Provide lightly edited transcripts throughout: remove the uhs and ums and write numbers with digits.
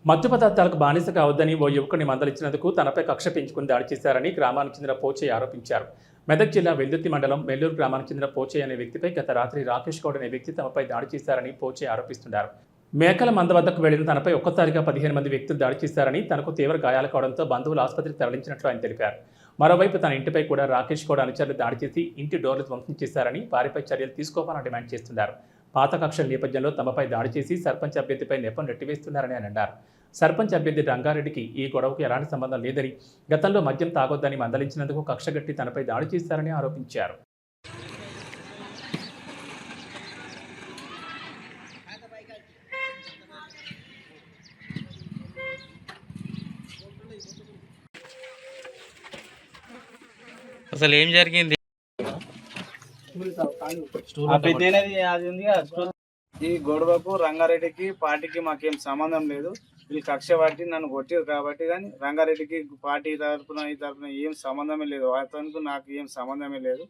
మత్తు పదార్థాలకు బానిస కావద్దని ఓ యువకుడిని మందలించినందుకు తనపై కక్ష పెంచుకుని దాడి చేశారని గ్రామానికి చెందిన పోచయ్య ఆరోపించారు. మెదక్ జిల్లా వెల్దుర్తి మండలం మెల్లూరు గ్రామానికి చెందిన పోచయ్య అనే వ్యక్తిపై గత రాత్రి రాకేష్ గౌడ్ అనే వ్యక్తి తమపై దాడి చేశారని పోచయ్య ఆరోపిస్తున్నారు. మేకల మంద వద్దకు వెళ్లిన తనపై ఒక్కసారిగా 15 మంది వ్యక్తులు దాడి చేశారని, తనకు తీవ్ర గాయాలు కావడంతో బంధువులు ఆసుపత్రికి తరలించినట్లు ఆయన తెలిపారు. మరోవైపు తన ఇంటిపై కూడా రాకేష్ గౌడ్ అనుచరులు దాడి చేసి ఇంటి డోర్లు ధ్వంసం చేశారని, వారిపై చర్యలు తీసుకోవాలని డిమాండ్ చేస్తున్నారు. పాత కక్షల నేపథ్యంలో తమపై దాడి చేసి సర్పంచ్ అభ్యర్థిపై నెపం నెట్టివేస్తున్నారని ఆయన అన్నారు. సర్పంచ్ అభ్యర్థి రంగారెడ్డికి ఈ గొడవకు ఎలాంటి సంబంధం లేదని, గతంలో మద్యం తాగొద్దని మందలించినందుకు కక్షగట్టి తనపై దాడి చేశారని ఆరోపించారు. అసలు ఏం జరిగింది? ఈ గొడవకు రంగారెడ్డికి పార్టీకి మాకేం సంబంధం లేదు. వీళ్ళు కక్ష పట్టి నన్ను కొట్టారు కాబట్టి, కానీ రంగారెడ్డికి పార్టీ తరఫున ఈ తరఫున ఏం సంబంధమే లేదు. అతనికి నాకు ఏం సంబంధమే లేదు.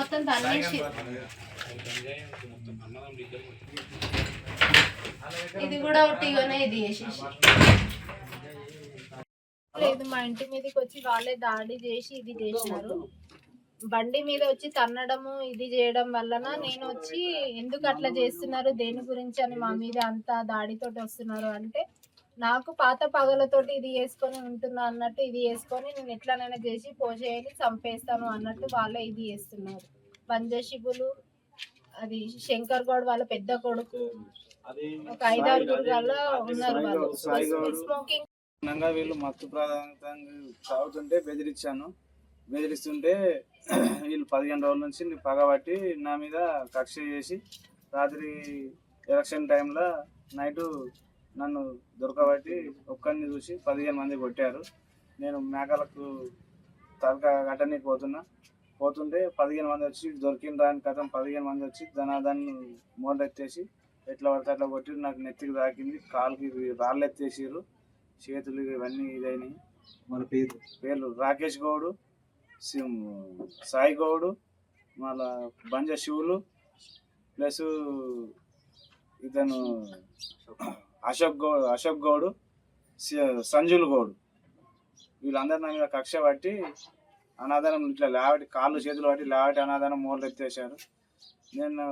మొత్తం ఇది కూడా ఒట్టిగానే ఇది చేసేసి లేదు. మా ఇంటి మీదకి వచ్చి వాళ్ళే దాడి చేసి ఇది చేసినారు. బండి మీద వచ్చి తన్నడము ఇది చేయడం వలన నేను వచ్చి ఎందుకు అట్లా చేస్తున్నారు, దేని గురించి అని మా మీద అంతా దాడితోటి వస్తున్నారు అంటే, నాకు పాత పగలతోటి ఇది వేసుకొని ఉంటున్నా అన్నట్టు ఇది వేసుకొని నేను ఎట్లనైనా చేసి పోసేయాలి చంపేస్తాను అన్నట్టు వాళ్ళే ఇది చేస్తున్నారు. పంజశిబులు అది శంకర్ గౌడ్ వాళ్ళ పెద్ద కొడుకు, ఒక 5-6 వల్ల ఉన్నారు వాళ్ళు. స్మోకింగ్ వీళ్ళు మత్తు ప్రాధాన్యతంగా తాగుతుంటే బెదిరిస్తుంటే వీళ్ళు 15 రోజుల నుంచి పగబట్టి నా మీద కక్ష చేసి రాత్రి ఎలక్షన్ టైంలో నైటు నన్ను దొరకబట్టి ఒక్కరిని చూసి 15 మంది కొట్టారు. నేను మేకలకు తలక కట్టనికి పోతుంటే 15 మంది వచ్చి దొరికిన రాని కథం 15 మంది వచ్చి దాన్ని మోడెత్తేసి ఎట్లా పడితే అట్లా కొట్టి నాకు నెత్తికి తాకింది, కాలుకి రాళ్ళు ఎత్తేసారు, చేతులు ఇవన్నీ ఇదైనాయి. మన పేర్లు రాకేష్ గౌడు, సాయి గౌడు, మళ్ళా బంజ శివులు, ప్లస్ ఇతను అశోక్ గౌడు, సంజుల్ గౌడు, వీళ్ళందరూ నా మీద కక్ష పట్టి అనాధారం ఇట్లా లేవటి కాళ్ళు చేతులు పట్టి లేవటి అనాధారం మూలలు ఎత్తేసారు. నేను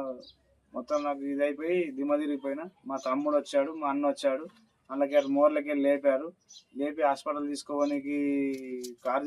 మొత్తం నాకు ఇదైపోయి దిమ్మ తిరిగిపోయినా. మా తమ్ముడు వచ్చాడు, మా అన్న వచ్చాడు, అందులోకి మోర్లకి లేపి హాస్పిటల్ తీసుకోవడానికి కారు